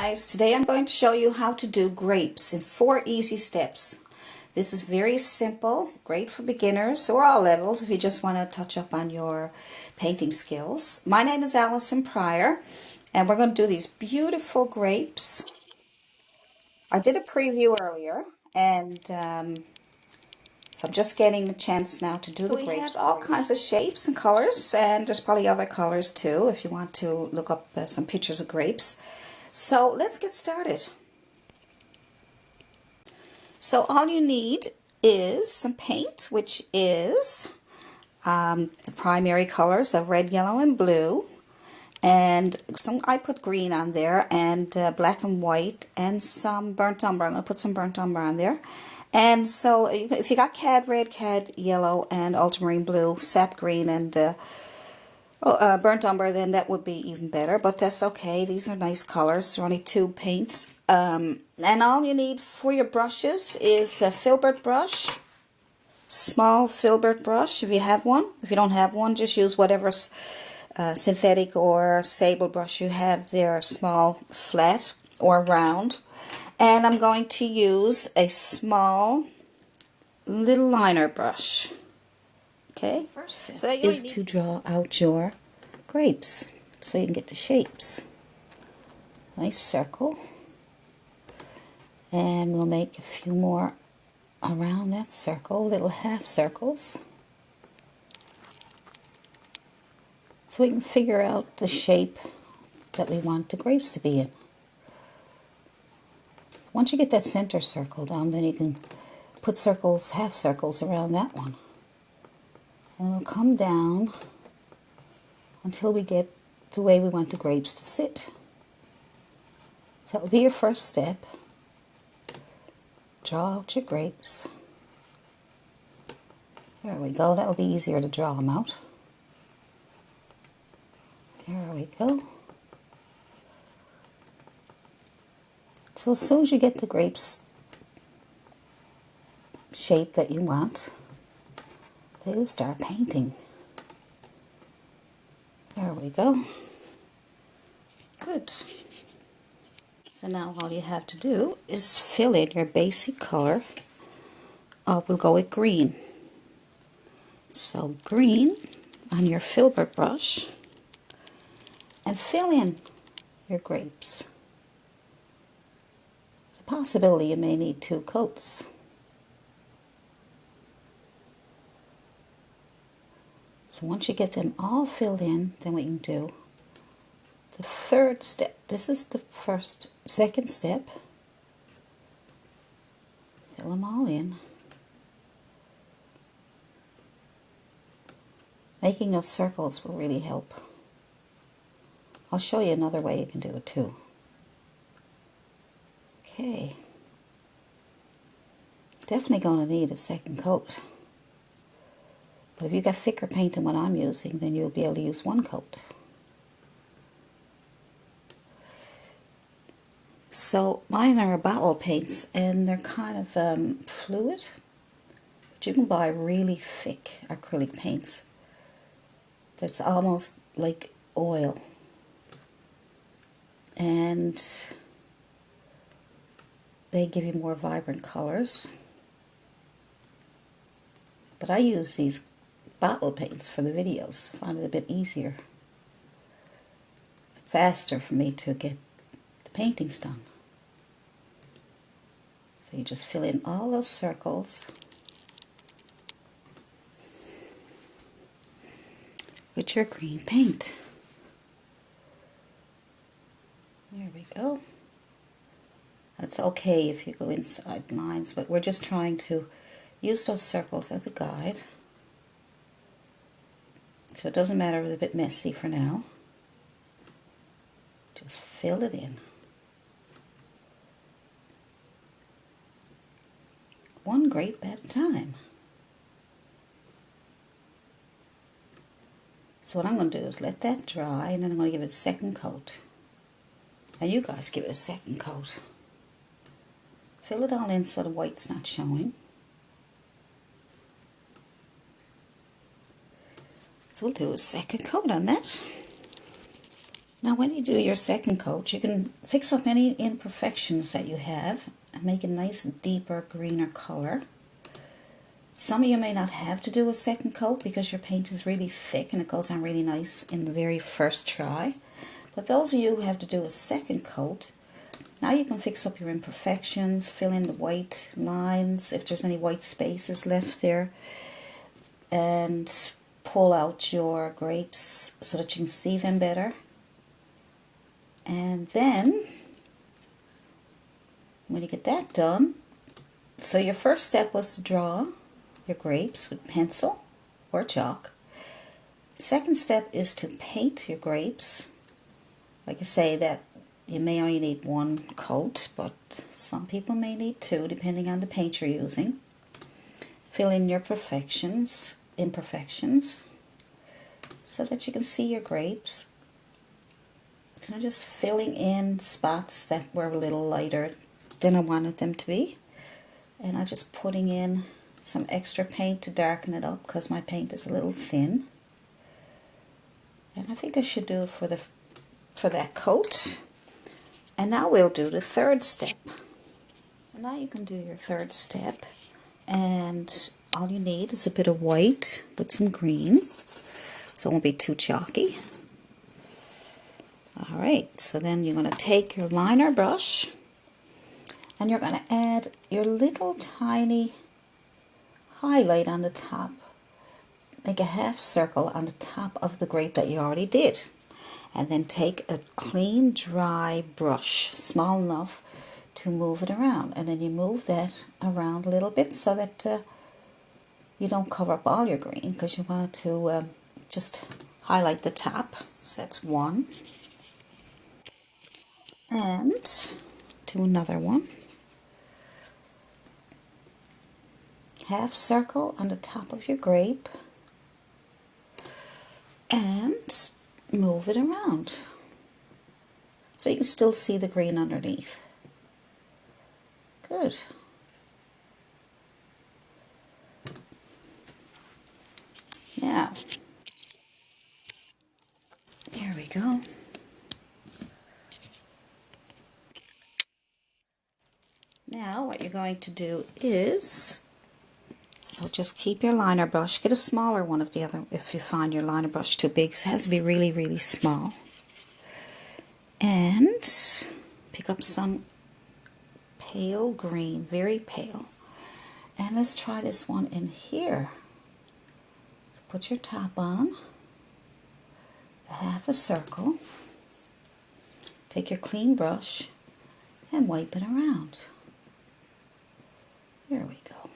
guys, today I'm going to show you how to do grapes in 4 easy steps. This is very simple, great for beginners or all levels if you just want to touch up on your painting skills. My name is Allison Pryor and we're going to do these beautiful grapes. I did a preview earlier and so I'm just getting the chance now to do the grapes. So we have all kinds of shapes and colors, and there's probably other colors too if you want to look up some pictures of grapes. So let's get started. So all you need is some paint, which is the primary colors of red, yellow, and blue. And I put green on there, and black and white, and some burnt umber. I'm going to put some burnt umber on there. And so if you got cad red, cad yellow, and ultramarine blue, sap green, and burnt umber, then that would be even better, but that's okay. These are nice colors. They're only 2 paints. And all you need for your brushes is a filbert brush, small filbert brush if you have one. If you don't have one, just use whatever synthetic or sable brush you have there, small, flat, or round. And I'm going to use a small little liner brush. Okay, first step so is to draw out your grapes so you can get the shapes. Nice circle. And we'll make a few more around that circle, little half circles. So we can figure out the shape that we want the grapes to be in. Once you get that center circle down, then you can put circles, half circles around that one. And we'll come down until we get the way we want the grapes to sit. So that will be your first step. Draw out your grapes. There we go. That will be easier to draw them out. There we go. So as soon as you get the grapes shape that you want, then you start painting. There we go. Good. So now all you have to do is fill in your basic color. We'll go with green. So green on your filbert brush and fill in your grapes. It's a possibility you may need 2 coats. So once you get them all filled in, then we can do the third step. This is the second step. Fill them all in. Making those circles will really help. I'll show you another way you can do it too. Okay. Definitely going to need a second coat. But if you got thicker paint than what I'm using, then you'll be able to use 1 coat. So mine are bottle paints, and they're kind of fluid. But you can buy really thick acrylic paints that's almost like oil. And they give you more vibrant colors. But I use these bottle paints for the videos. I find it a bit easier, faster for me to get the paintings done. So you just fill in all those circles with your green paint. There we go. That's okay if you go inside lines, but we're just trying to use those circles as a guide. So it doesn't matter if it's a bit messy for now. Just fill it in. 1 grape at a time. So what I'm going to do is let that dry, and then I'm going to give it a second coat. And you guys give it a second coat. Fill it all in so the white's not showing. So we'll do a second coat on that. Now when you do your second coat, you can fix up any imperfections that you have and make a nice deeper greener color. Some of you may not have to do a second coat because your paint is really thick and it goes on really nice in the very first try. But those of you who have to do a second coat, now you can fix up your imperfections, fill in the white lines if there's any white spaces left there, and pull out your grapes so that you can see them better. And then, when you get that done, so your first step was to draw your grapes with pencil or chalk. Second step is to paint your grapes. Like I say, that you may only need one coat, but some people may need two, depending on the paint you're using. Fill in your imperfections, so that you can see your grapes. So I'm just filling in spots that were a little lighter than I wanted them to be. And I'm just putting in some extra paint to darken it up because my paint is a little thin. And I think I should do it for that coat. And now we'll do the third step. So now you can do your third step. And all you need is a bit of white with some green, so it won't be too chalky. Alright, so then you're going to take your liner brush and you're going to add your little tiny highlight on the top. Make a half circle on the top of the grape that you already did. And then take a clean, dry brush, small enough to move it around. And then you move that around a little bit so that you don't cover up all your green, because you want it to just highlight the top. So that's one. And do another one. Half circle on the top of your grape. And move it around so you can still see the green underneath. Good. Now, here we go. Now what you're going to do is, so just keep your liner brush, get a smaller one of the other if you find your liner brush too big. So it has to be really, really small. And pick up some pale green, very pale. And let's try this one in here. Put your top on, half a circle. Take your clean brush and wipe it around. There we go.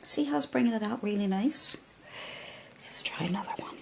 See how it's bringing it out really nice? Let's try another one.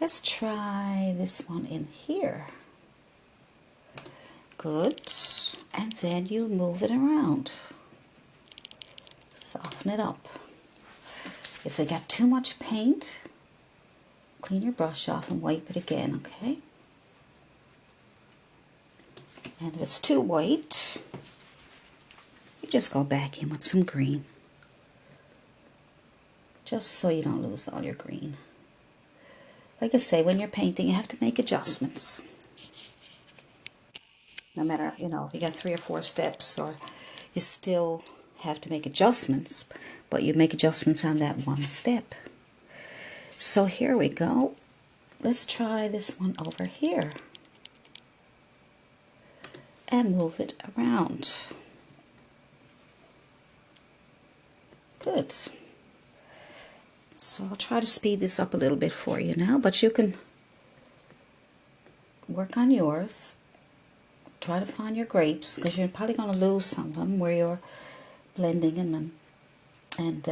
Let's try this one in here. Good. And then you move it around. Soften it up. If they got too much paint, clean your brush off and wipe it again, okay? And if it's too white, you just go back in with some green. Just so you don't lose all your green. Like I say, when you're painting, you have to make adjustments. No matter, you know, if you got 3 or 4 steps, or you still have to make adjustments, but you make adjustments on that one step. So here we go. Let's try this one over here. And move it around. Good. So I'll try to speed this up a little bit for you now, but you can work on yours. Try to find your grapes, because you're probably going to lose some of them where you're blending them and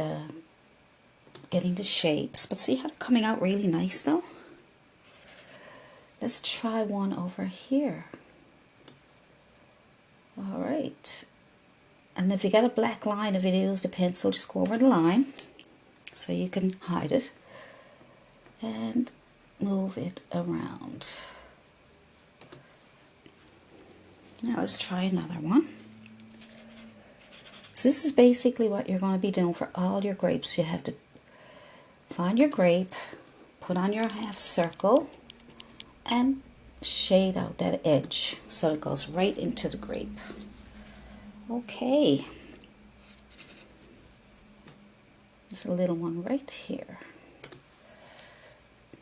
getting the shapes. But see how they're coming out really nice though? Let's try one over here. Alright. And if you got a black line, if you use the pencil, just go over the line so you can hide it. And move it around. Now let's try another one. So this is basically what you're going to be doing for all your grapes. You have to find your grape, put on your half circle, and shade out that edge so it goes right into the grape. Okay, there's a little one right here.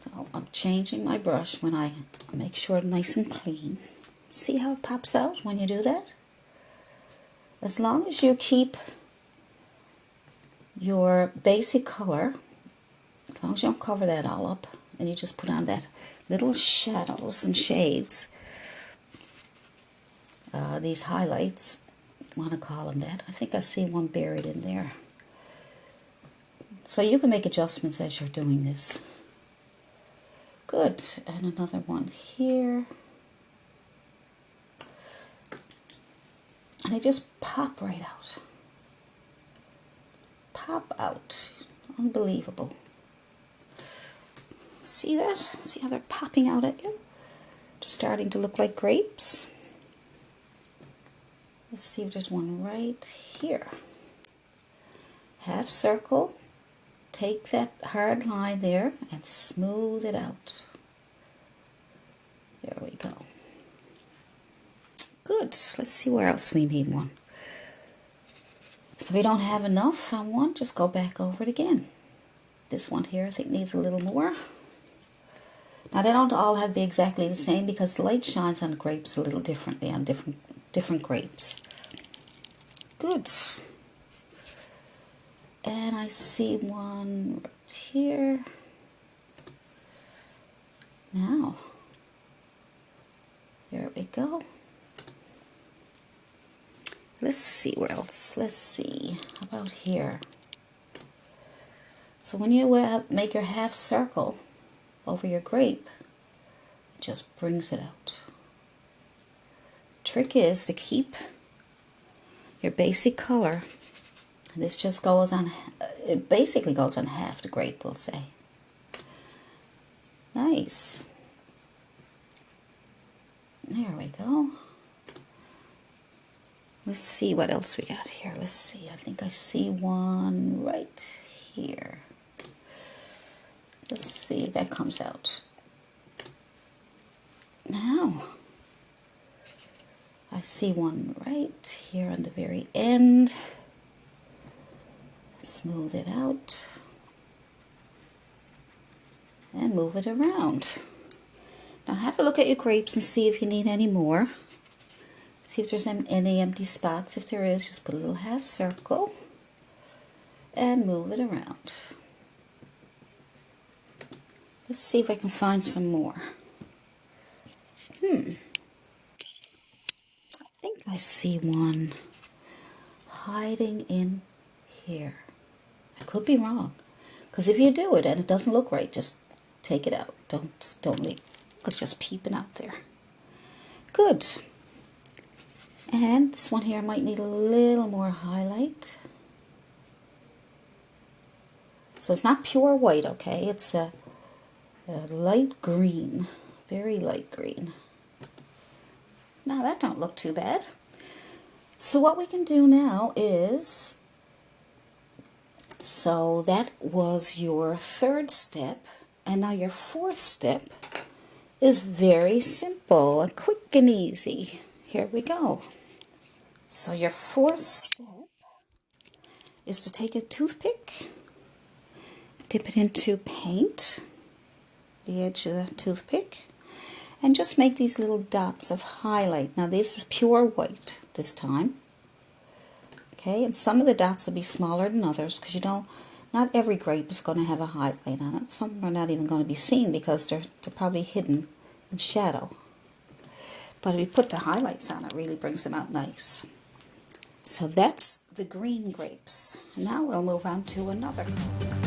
So I'm changing my brush when I make sure it's nice and clean. See how it pops out when you do that? As long as you keep your basic color, as long as you don't cover that all up, and you just put on that little shadows and shades, these highlights, you want to call them that. I think I see one buried in there. So you can make adjustments as you're doing this. Good, and another one here. And they just pop right out. Pop out. Unbelievable. See that? See how they're popping out at you? Just starting to look like grapes. Let's see if there's one right here. Half circle. Take that hard line there and smooth it out. There we go. Good. Let's see where else we need one. So if we don't have enough on one, just go back over it again. This one here I think needs a little more. Now they don't all have to be exactly the same because the light shines on grapes a little differently on different grapes. Good. And I see one right here. Now, there we go. Let's see where else. Let's see. How about here? So when you make your half circle over your grape, it just brings it out. Trick is to keep your basic color. This just goes on, it basically goes on half the grape, we'll say. Nice. There we go. Let's see what else we got here. Let's see. I think I see one right here. Let's see if that comes out. Now, I see one right here on the very end. Smooth it out. And move it around. Now have a look at your grapes and see if you need any more. See if there's any empty spots. If there is, just put a little half circle and move it around. Let's see if I can find some more. I think I see one hiding in here. I could be wrong. Because if you do it and it doesn't look right, just take it out. Don't leave. It's just peeping out there. Good. And this one here might need a little more highlight. So it's not pure white, okay? It's a light green. Very light green. Now that don't look too bad. So what we can do now is, so that was your third step, and now your fourth step is very simple and quick and easy. Here we go. So your fourth step is to take a toothpick, dip it into paint, the edge of the toothpick, and just make these little dots of highlight. Now this is pure white this time. Okay, and some of the dots will be smaller than others because not every grape is going to have a highlight on it. Some are not even going to be seen because they're probably hidden in shadow. But if you put the highlights on, it really brings them out nice. So that's the green grapes. Now we'll move on to another color.